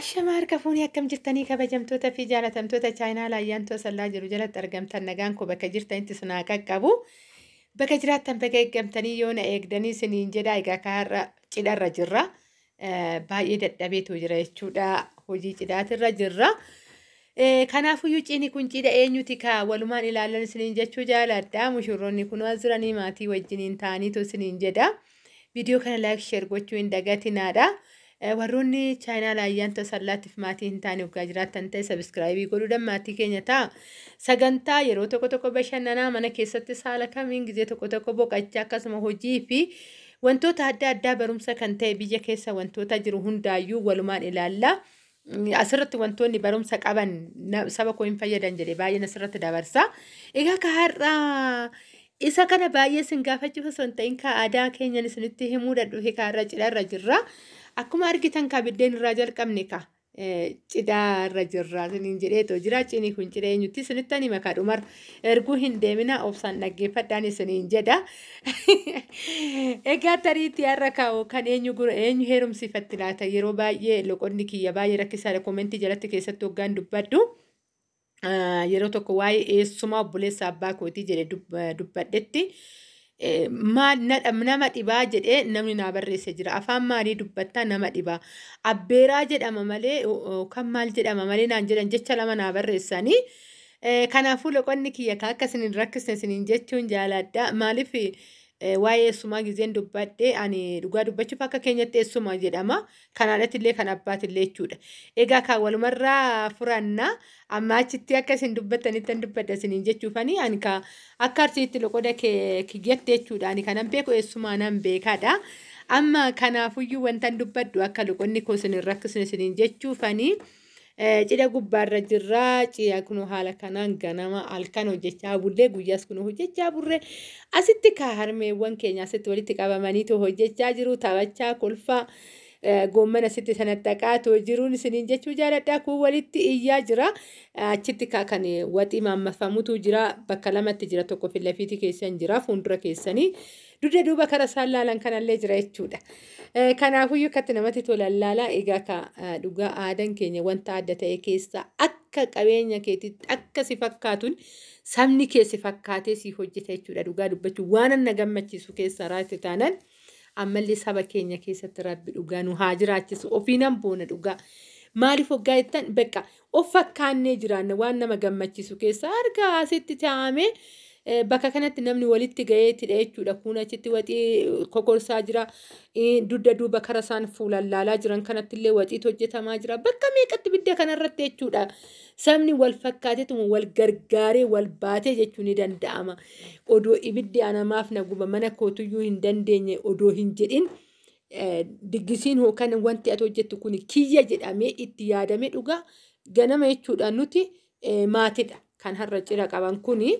Ashamaar kafuuni akkam jirtanii kabajamtoota fi jaalatamtoota chaayinaa laayyaantoo sallaa jiru jalatti argamtan nagaan koo bakka jirtanitti sinaa qaqqabu. Bakka jiraattan bakka eeggamtanii yoo na eegdanii siniin jedhaa egaa kaarra cidharra jirra. Baay'ee dadhabeetu jira jechuudha. Hojii cidhaatirra jirra. Kanaafuyyuu ciini kun cidha eenyuti kaa walumaan ilaalan siniin jechuu jaaladha. Mushurroonni kun as jiranii maatii wajjiniin ta'aniitu siniin jedha. Viidiyoo kana laayik sheer gochuu hin dagatinaadha. Warroonni chaayinaa laayyaantoo sallaatiif maatii hin taane waggaa jiraattan ta'e sabiskiraayibii godhuudhaan maatii keenya ta'a. Sagantaa yeroo tokko bashannanaa mana keessatti saala kamiin gizee tokko boqochaa akkasuma hojii fi wantoota adda addaa barumsa kan ta'e biyya keessa wantoota jiru hundaayyuu walumaan ilaalla. Asirratti wantoonni barumsa qaban saba koo hin fayyadan jedhee baay'een asirratti dabarsa. Egaa kaarraa isa kana baay'ee sin gaafachuuf osoo hin ta'in aadaa keenyan isinitti himuu dadhuufi kaarra cidharra jirra. Akkuma argitan biddeen irraa jalqabne cidharra jirra siniin jedheetoo jira. Ciini kun cidha eenyutti isinitti hima kadhumar erguu hin deemina obsaan dhaggeeffadhaan isiniin jedha. Egaa tariitti har'a kaa'u kan eenyu heerumsiifatti laata yeroo baay'ee loqonni kiyya baay'ee rakkisaadha komentii jalatti keessatti hoggaan dubbaddu. Yeroo tokko waa'ee eessumaa obboleessa abbaa kootii jedhe dubbadhetti. Nama dhibaa jedhee namni naa barreesse jira. Afaan maalii dubbattaa nama dhibaa. Abbeeraa jedhama malee kan maal jedhama malee naan jedhan jecha lama naa barreessanii. Kanaafuu loqonni kiyya akka isin hin rakkisne isiniin jechuun jaaladha. Maaliif waa'ee eessumaa gizeen dubbadhe ani dhugaa dubbachuuf akka keenyatti eessuma jedhama. Kan haadhatillee kan abbaatillee jechuudha. Egaa kan walumarraa furanna amma achitti akka isin dubbattanitti dubbadha isiniin jechuufani ani akka arsiitti loqoda kiyyatti jechuudha. Ani kanan beeku eessumaa nan beekadha. Amma kanaafuyyuu wantan dubbaddu akka loqonni koo isin hin rakkisne isiniin jechuufani. Cidha gubbaarra jirra. Cidha kun haala kanaan ganama halkan hojjechaa bullee guyyaas kun hojjechaa burree asitti harmeewwan keenya asitti walitti qabamaniitu hojjechaa jiru taphachaa kolfaa goommana asitti sanattaqaatoo jiruun isiniin jechuu jaaladha. Kun walitti iyyaa jira. Achitti kan waxii maammafamutu jira. Bakka lamatti jira tokko filafiitii keessan jira fuuldura keessanii. Dugda duuba kara isaan laalan kanallee jira jechuudha. Kanaafuyyuu akkatti namatti tolan laala. Egaa dhugaa aadaan keenya wanta adda ta'e keessa akka qabeenya keetiitti akka si fakkaatuun sabni kee si fakkaatee si hojjeta jechuudha. Dhugaa dubbachuu waan na gammachiisu keessa raatti taanan ammallee saba keenya keessatti rabbi dhugaa nu haa jiraachisu. Ofiinan boona dhugaa. Maaliif hoggaa jettan bakka of fakkaannee jiraanna waan nama gammachiisu keessa argaa asitti taa'amee. Bakka kanatti namni walitti gaheettidha jechuudha. Kun achitti waxii kokorsaa jira. Dugda duuba kara isaan fuulan laalaa jiran kanattillee waxiitu hojjetamaa jira. Bakka meeqatti bidda kanarratti jechuudha. Sabni wal fakkaateetu wal gargaaree wal baatee jechuun ni danda'ama. Odoo ibiddi anamaaf na guba mana kootuyyuu hin dandeenye odoo hin jedhin diggisiin hookan wanti ati hojjettu kun kiyya jedhamee itti yaadamee dhugaa ganama jechuudha. Nuti maatiidha kan har'a cidha qaban kuni.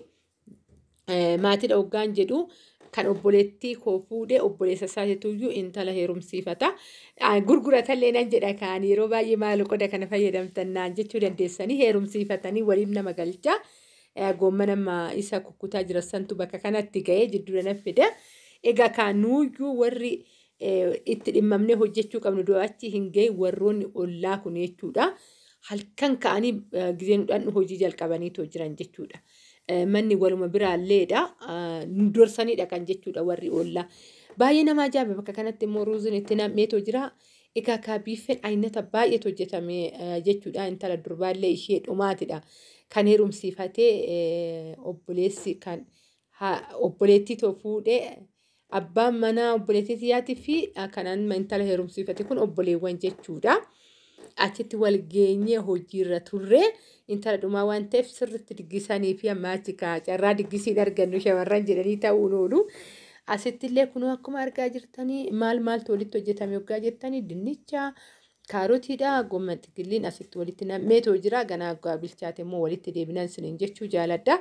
Maatiidha hoggaan jedhu kan obboleettii koo fuudhee obboleessa isaatiiyyuu intala heerumsiifata. Gurguratallee nan jedha kaan yeroo baay'ee maal qoda kana fayyadamtan naan jechuu dandeessanii heerumsiifatanii waliif nama galcha. Goommana isa kukkutaa jira santu bakka kanatti ga'ee jidduu na fida. Egaa kaanuyyuu warri itti dhimmamnee hojjechuu qabnu do'achi hin ga'e warroonni ollaa kun jechuudha. Halkan ka'anii gizeenudhaan hojii jalqabaniitu jiran jechuudha. Manni waluma biraalleedha. Dursaniidha kan jechuudha warri ollaa. Baay'ee nama ajaa'iba bakka kanatti immoo ruuziin itti nam'eetoo jira. Egaa biiffeen aynata baay'eetu hojjetame jechuudha. Intala durbaallee ishee dhumaatidha. Kan heerumsiifatee obboleessi kan obboleettii too fuudhee abbaan manaa obboleettii xiyyaattii fi kanaan intala heerumsiifate kun obboleewwan jechuudha. Achitti wal geenyee hojiirra turre intala dhumaa waan ta'eef sirriitti diggisanii fi amma achi carraa diggisiin argannu shamarran jedhanii ta'uun oolu. Asittillee kunoo akkuma argaa jirtanii maaltu walitti hojjetame hoggaa jettanii dinnicha kaarotiidha goomman xiqqilliin asitti walitti nam'eetoo jira. Ganaa bilchaate immoo walitti deebinan isiniin jechuu jaaladha.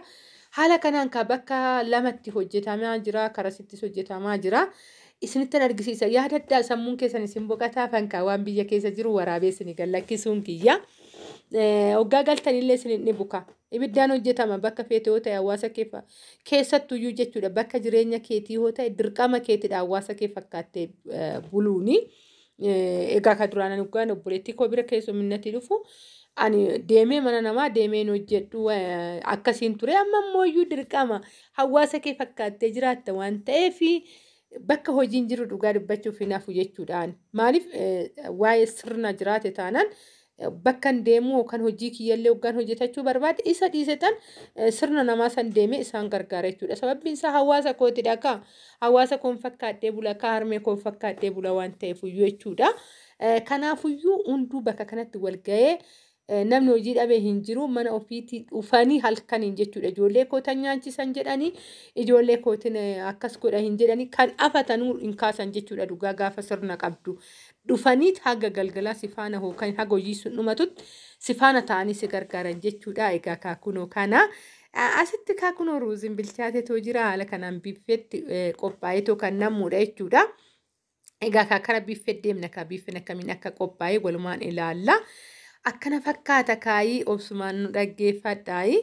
Haala kanaan bakka lamatti hojjetamaa jira. Karasittis hojjetamaa jira. Isinitti argisiisa yaada addaa sammuun keessan isin boqataa fankaa waan biyya keessa jiru waraabee isin gallakkisuun kiyya. Hoggaa galtanillee isin ni buka. Ibiddaan hojjetama bakka feete yoo ta'e hawaasa keessattuyyuu jechuudha. Bakka jireenya keetii yoo ta'e dirqama keetidha hawaasa kee fakkaattee buluuni. egaa ka duraan dhugaan obboleettii koo bira keessumminatti dhufu ani deemee mana namaa deemeen hojjedhu akkasiin ture amma immoo iyyuu dirqama hawaasa kee fakkaattee jiraatta waan ta'eef bakka hojiin jiru dhugaa dubbachuuf hinaafu jechuudhaan maaliif waa'ee sirna jiraate taanaan bakkan deemu kan hojii kiyyallee hoggaan hojjetachuu barbaade isa dhiisetan sirna namaa san deemee isaan gargaara jechuudha. Sababbiin isaa hawaasa kootidha ka hawaasa koon fakkaadhee bula ka harmee koon fakkaadhee bula waan ta'eef iyyuu jechuudha. Kanaafuyyuu hunduu bakka kanatti wal ga'ee namni hojii dhabee hin jiru mana ofiitii dhufanii halkaniin jechuudha. Ijoollee kootan nyaachisan jedhanii ijoollee kootin akkas godha hin jedhanii kan afatanuu hin kaasan jechuudha dhugaa gaafa sirna qabdu. Dhufaniit haga galgalaa si faana hookan haga hojii sun dhumatutti si faana ta'anii si gargaaran jechuudha. Egaa kaakunoo kana asitti kaakunoo ruuziin bilchaateetoo jira haala kanaan biffeetti qophaa'eetoo kan namuudha jechuudha. Egaa kaakara biffee deemna ka biffeen akkamiin akka qophaa'ee walumaan ilaalla. Akkana fakkaata kaayii obsumaan nu dhaggeeffadhaayi.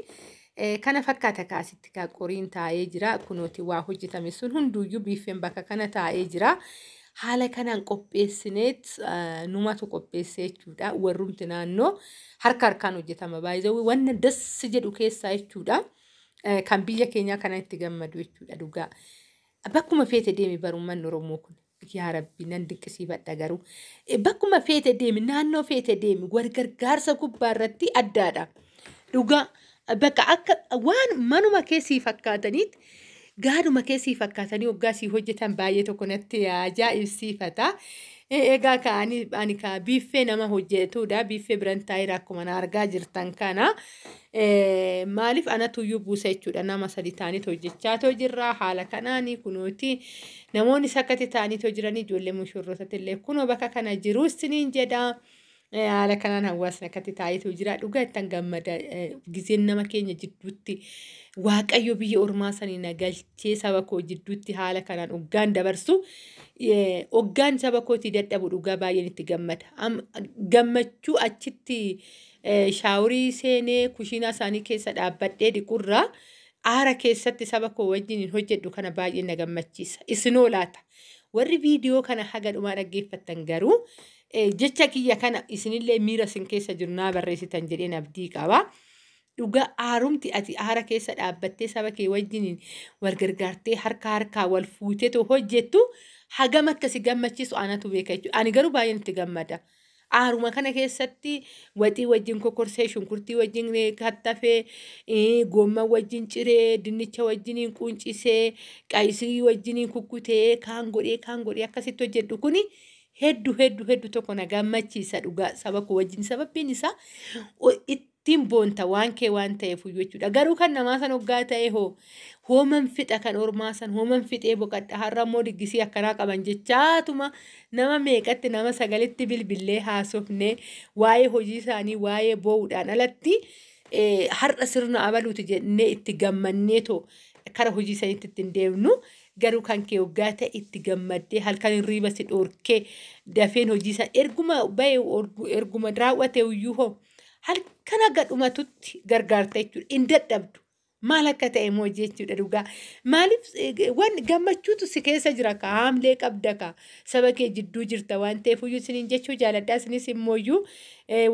Kana fakkaata kaasitti ka qoriin taa'ee jira. Kunooti waa hojjetame sun hunduuyyuu biffeen bakka kana taa'ee jira. Haala kanaan qopheessineet numatu qopheessee jechuudha. Warrumti naannoo harka harkaan hojjetama baay'ee wanna dassi jedhu keessaa jechuudha. Kan biyya keenyaa kana itti gammadu jechuudha dhugaa. Bakkuma feete deemi barummaan Oromoo kun. Yaa Rabbi nan dinqisiifadha garuu. Bakkuma feete deemi naannoo feete deemi gargaarsa gubbaa irratti addaadha. Dhugaa bakka akka waan manuma keessii fakkaataniitti. Gaaduma keessii fakkaatanii hoggaa sii hojjetan baay'ee tokko natti ajaa'ibsiifata. Egaa ani ka biffee nama hojjetudha. Biffee biran taa'eera akkuma na argaa jirtan kana. Maaliif anatuyyuu buusa jechuudha. Nama sadi ta'anii hojjechaa jirra. Haala kanaanii kunooti namoonni sakkati ta'anii jiranii ijoollee mushurrootatti illee kunoo bakka kana jiru isiniin jedha. Haala kanaan hawaasni akkatti taa'eetu jira. Dhugaa ittiin gammada gizeen nama keenya jidduutti waaqayyo biyya ormaa sanii nagalchee saba koo jidduutti haala kanaan hoggaan dabarsu hoggaan saba kootii dadhabu dhugaa baay'een itti gammada. Gammachuu achitti shaaworii seenee kushiinaa isaanii keessa dhaabbadhee dhiqurraa aara keessatti saba koo wajjin hojjedhu kana baay'ee na gammachiisa. Isinoo laata warri viidiyoo kana haga dhumaa dhaggeeffattan garuu jecha kiyya kana isinillee miira isin keessa jiru naa barreessitan jedheen abdii qaba. Dhugaa aarumti ati aara keessa dhaabbattee saba kee wajjin wal gargaartee harkaa wal fuuteetu hojjettu hagam akkasi gammachiisu anatu beeka jechuudha. Ani garuu baay'een itti gammada. Aaruma kana keessatti waxii wajjin kokorsee shunkurtii wajjin kattafee goomma wajjin ciree dinnicha wajjin quncisee qayisirii wajjin kukkutee kaan godhee akkasitti hojjedhu kuni hedduu tokko na gammachiisa dhugaa saba koo wajjin sababbiin isaa ittiin boonta waan kee waan ta'eef jechuudha. Garuu kan namaa san hoggaa ta'e hooman fixa kan ormaa san hooman fixee boqadha har'a immoo diggisii akkanaa qaban jechaatuma nama meeqatti nama sagalitti bilbillee haasofne waa'ee hojii isaanii waa'ee boo'uudhaan alatti har'a sirna abaluuti jennee itti gammanneetoo kara hojii saniitti ittiin deemnu. Garuu kan kee hoggaa ta'e itti gammaddee halkan hirriiba si dhoorkee dafeen hojii isaa erguma raawwate iyyuu hoo halkan aga dhumatutti gargaarta jechuudha. Hin dadhabdu maal akka ta'e immoo jechuudha dhugaa. Maaliif waan gammachuutu si keessa jira ka haamlee qabda ka saba kee jidduu jirta waan ta'eef iyyuu isiniin jechuu jaaladhaa isinis immoo iyyuu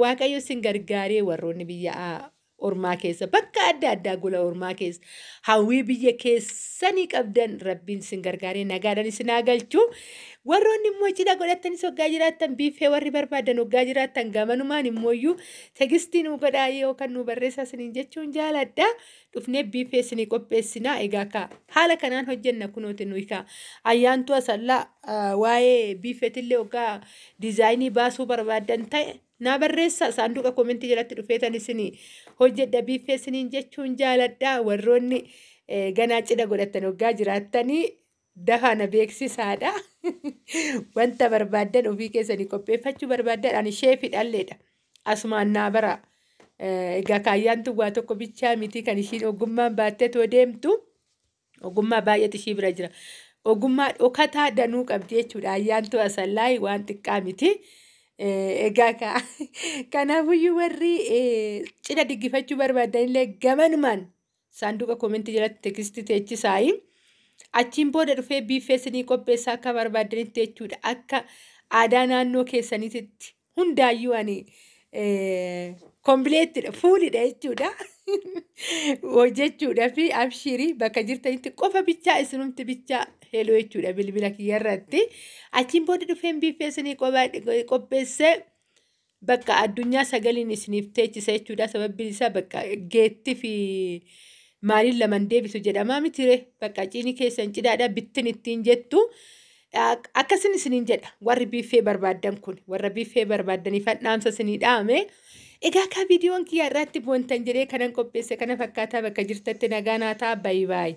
waaqayyo isin gargaaree warroonni biyya ormaa keessa bakka adda addaa gola ormaa keessa hawwii biyya keessanii qabdan rabbiin isin gargaaree nagaadhaan isin haa galchu. Warroonni immoo cidha godhatanis hoggaa jiraattan biffee warri barbaadan hoggaa jiraattan gamanumaan immoo iyyuu tegistii nu godhaa yookaan nu barreessaa isiniin jechuun jaaladha. Dhufnee biffee isinii qopheessinaa egaa ka haala kanaan hojjenna kunooti nuyi ka ayyaantu asallaa waa'ee biffeetillee hoggaa diizaayinii baasuu barbaadan ta'e. Na barreessa saanduqa komentii jalatti dhufeetan isinii hojjedha biffee isiniin jechuun jaaladha. Warroonni ganaa cidha godhatan hoggaa jiraattanii dafaa na beeksisaadha. Wanta barbaadan ofii keessanii qopheeffachuu barbaadan ani sheefii dhalleedha. Asumaan naa bara egaa ayyaantu waa tokko bichaa miti kan ishiin ogummaan baattee too deemtu ogummaa baay'eetu ishii bira jira. Ogummaa dhokataa danuu qabdi jechuudha. Ayyaantu asallaa waan xiqqaa miti. Egaa kanaafuyyuu warri cidha diggifachuu barbaadan illee gamanumaan saanduqa komentii jalatti tekstii teechisaayi. Achiin booda dhufee biffee isinii qopheessaa akka barbaadanitti jechuudha. Akka aadaa naannoo keessanitti hundaayyuu ani kompleettidha fuulidha jechuudha. Hojjechuudha fi abshirii bakka jirtanitti qofa bichaa isinumti bichaa heloo jechuudha bilbila kiyyarratti. Achiin booda dhufeen biifeessinii qopheessee bakka addunyaa sagaliin isiniif teechisa jechuudha. Sababbiin isaa bakka geetti fi maaliin laman deebisu jedhamaa mitire bakka ciini keessan cidaadha bittin ittiin jettu. Akkasin isiniin jedha warri biifee barbaadan kun warra biifee barbaadanii fadhaamsa isinii dhaame. Egaa akka viidiyoon kiyya irratti boontan jedhee kanan qopheesse kana fakkaataa bakka jirtatti nagaa naa ta'a baay'ee.